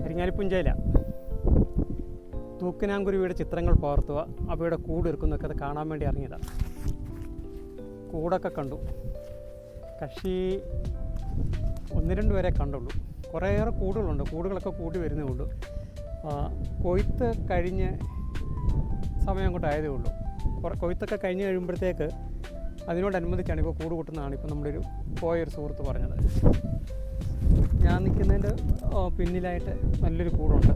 കരിങ്ങാലിപ്പുഞ്ചയില തൂക്കനാങ്കുരുവിയുടെ ചിത്രങ്ങൾ പകർത്തുക, അവയുടെ കൂടിരിക്കുന്നൊക്കെ അത് കാണാൻ വേണ്ടി ഇറങ്ങിയതാണ്. കൂടൊക്കെ കണ്ടു. കക്ഷി 1-2 പേരെ കണ്ടുള്ളൂ. കുറേയേറെ കൂടുകളുണ്ട്. കൂടുകളൊക്കെ കൂടി വരുന്നേ ഉള്ളൂ. കൊയ്ത്ത് കഴിഞ്ഞ് സമയം കൊണ്ടായതേ ഉള്ളൂ. കൊയ്ത്തൊക്കെ കഴിഞ്ഞ് കഴിയുമ്പോഴത്തേക്ക് അതിനോടനുബന്ധിച്ചാണ് ഇപ്പോൾ കൂട് കൂട്ടുന്നതാണ് ഇപ്പോൾ നമ്മുടെ പോയൊരു സുഹൃത്ത് പറഞ്ഞത്. ഞാൻ നിൽക്കുന്നതിൻ്റെ പിന്നിലായിട്ട് നല്ലൊരു കൂടുണ്ട്.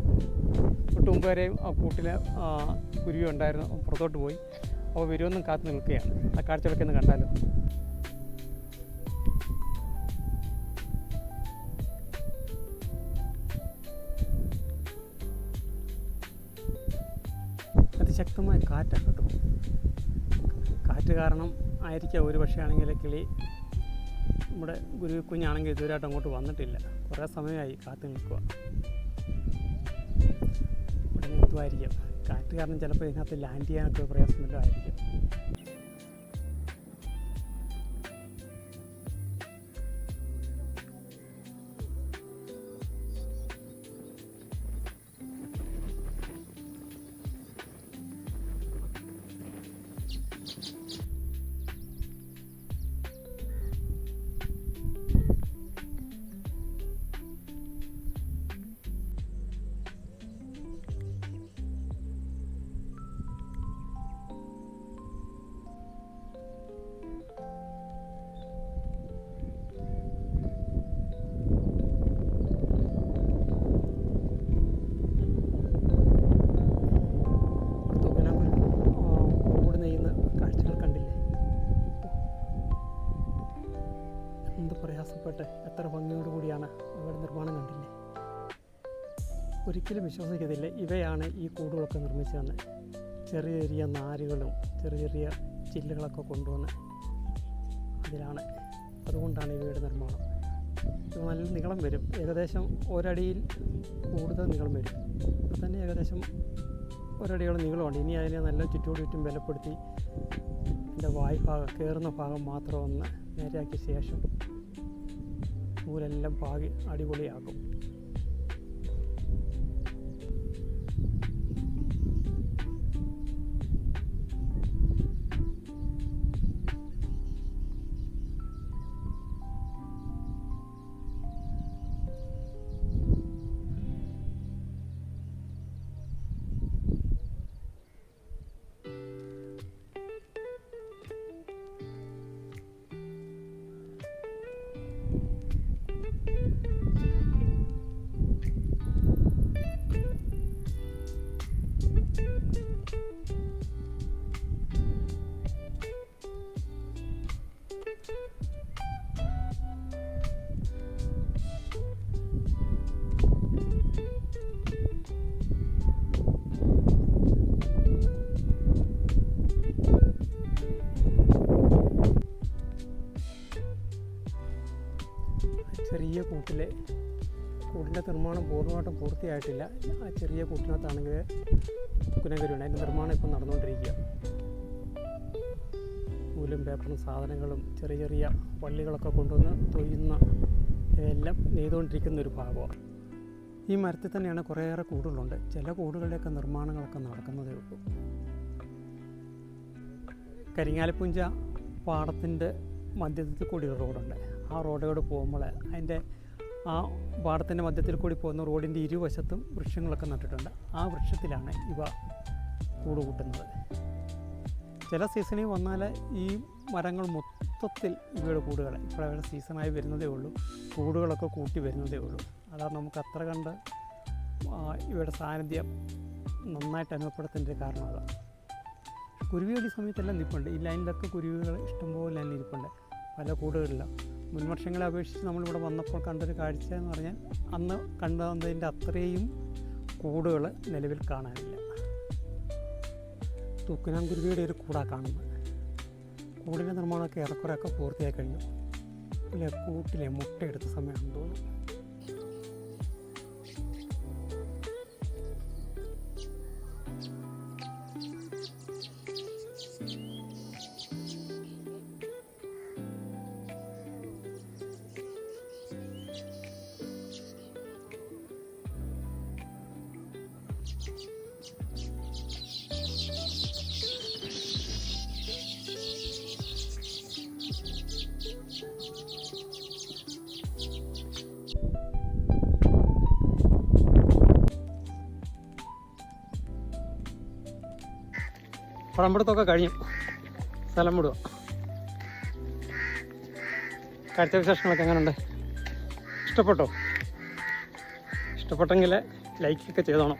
തൊട്ട് മുമ്പ് വരെയും ആ കൂട്ടിൽ കുരുവി ഉണ്ടായിരുന്നു. പുറത്തോട്ട് പോയി. അപ്പോൾ വരുമെന്നും കാത്തു നിൽക്കുകയാണ്. ആ കാഴ്ചകളൊക്കെ ഒന്ന് കണ്ടാലോ. അതിശക്തമായ കാറ്റാണ് കേട്ടോ. കാറ്റ് കാരണം ആയിരിക്കാം ഒരു പക്ഷേ ആണെങ്കിൽ കിളി നമ്മുടെ കുഞ്ഞാണെങ്കിൽ ഇതുവരെയായിട്ട് അങ്ങോട്ട് വന്നിട്ടില്ല. കുറേ സമയമായി കാത്തു നിൽക്കുക. ഇവിടെ നിർത്തുമായിരിക്കും. കാറ്റ് കാരണം ചിലപ്പോൾ ഇതിനകത്ത് ലാൻഡ് ചെയ്യാനൊക്കെ പ്രയാസമില്ല ആയിരിക്കും. പ്രയാസപ്പെട്ട് എത്ര ഭംഗിയോടുകൂടിയാണ് അവരുടെ നിർമ്മാണം കണ്ടില്ലേ. ഒരിക്കലും വിശ്വസിക്കത്തില്ല ഇവയാണ് ഈ കൂടുകളൊക്കെ നിർമ്മിച്ചതെന്ന്. ചെറിയ ചെറിയ നാരുകളും ചെറിയ ചെറിയ ചില്ലുകളൊക്കെ കൊണ്ടുവന്ന് അതിലാണ്. അതുകൊണ്ടാണ് ഇവയുടെ നിർമ്മാണം. ഇത് നല്ല നീളം വരും. ഏകദേശം ഒരടിയിൽ കൂടുതൽ നീളം വരും. ഇപ്പോൾ തന്നെ ഏകദേശം ഒരടിയോളം നീളമുണ്ട്. ഇനി അതിനെ നല്ല ചുറ്റും ബലപ്പെടുത്തി എൻ്റെ വായ്ഭാഗം കയറുന്ന ഭാഗം മാത്രം ഒന്ന് നേരെയാക്കിയ ശേഷം നൂലെല്ലാം പാകി അടിപൊളിയാക്കും. ചെറിയ കൂടിൻ്റെ നിർമ്മാണം പൂർണ്ണമായിട്ടും പൂർത്തിയായിട്ടില്ല. ആ ചെറിയ കൂട്ടിനകത്താണെങ്കിൽ കുനങ്കരിയുണ്ട്. അതിൻ്റെ നിർമ്മാണം ഇപ്പം നടന്നുകൊണ്ടിരിക്കുക. നൂലും പേപ്പറും സാധനങ്ങളും ചെറിയ ചെറിയ വള്ളികളൊക്കെ കൊണ്ടുവന്ന് തൊയ്യുന്ന എല്ലാം നെയ്തുകൊണ്ടിരിക്കുന്ന ഒരു ഭാഗമാണ്. ഈ മരത്തിൽ തന്നെയാണ് കുറേയേറെ കൂടുകളുണ്ട്. ചില കൂടുകളുടെയൊക്കെ നിർമ്മാണങ്ങളൊക്കെ നടക്കുന്നതേ ഉള്ളൂ. കരിങ്ങാലിപ്പുഞ്ച പാടത്തിൻ്റെ മധ്യത്തിൽ കൂടി ഒരു റോഡുണ്ട്. ആ റോഡിലൂടെ പോകുമ്പോൾ അതിൻ്റെ ആ പാടത്തിൻ്റെ മധ്യത്തിൽ കൂടി പോകുന്ന റോഡിൻ്റെ ഇരുവശത്തും വൃക്ഷങ്ങളൊക്കെ നട്ടിട്ടുണ്ട്. ആ വൃക്ഷത്തിലാണ് ഇവ കൂട് കൂട്ടുന്നത്. ചില സീസണിൽ വന്നാൽ ഈ മരങ്ങൾ മൊത്തത്തിൽ ഇവയുടെ കൂടുകൾ ഇപ്പോൾ അവരുടെ സീസണായി വരുന്നതേ ഉള്ളൂ. കൂടുകളൊക്കെ കൂട്ടി വരുന്നതേ ഉള്ളൂ. അതാണ് നമുക്ക് അത്ര കണ്ട് ഇവയുടെ സാന്നിധ്യം നന്നായിട്ട് അനുഭവപ്പെടുത്തേണ്ട കാരണം അതാണ്. കുരുവികൾ ഈ സമയത്തെല്ലാം നിൽപ്പുണ്ട്. ഈ ലൈനിലൊക്കെ കുരുവികൾ ഇഷ്ടംപോലെ തന്നെ ഇരിപ്പുണ്ട് പല കൂടുകളിലും. മുൻവർഷങ്ങളെ അപേക്ഷിച്ച് നമ്മളിവിടെ വന്നപ്പോൾ കണ്ടൊരു കാഴ്ച എന്ന് പറഞ്ഞാൽ അന്ന് കണ്ടതിൻ്റെ അത്രയും കൂടുകൾ നിലവിൽ കാണാനില്ല. തൂക്കനാങ്കുരുവിയുടെ ഒരു കൂടാ കാണുന്നത്. കൂടിൻ്റെ നിർമ്മാണമൊക്കെ ഏറെക്കുറെയൊക്കെ പൂർത്തിയായി കഴിഞ്ഞു. അല്ലെ കൂട്ടിലെ മുട്ടയെടുത്ത സമയമാണെന്ന് തോന്നുന്നു. പറമ്പെടുത്തൊക്കെ കഴിഞ്ഞു, സ്ഥലം വിടുക. കാഴ്ച വിശേഷങ്ങളൊക്കെ എങ്ങനെയുണ്ട്? ഇഷ്ടപ്പെട്ടോ? ഇഷ്ടപ്പെട്ടെങ്കിൽ ലൈക്കൊക്കെ ചെയ്തോണം.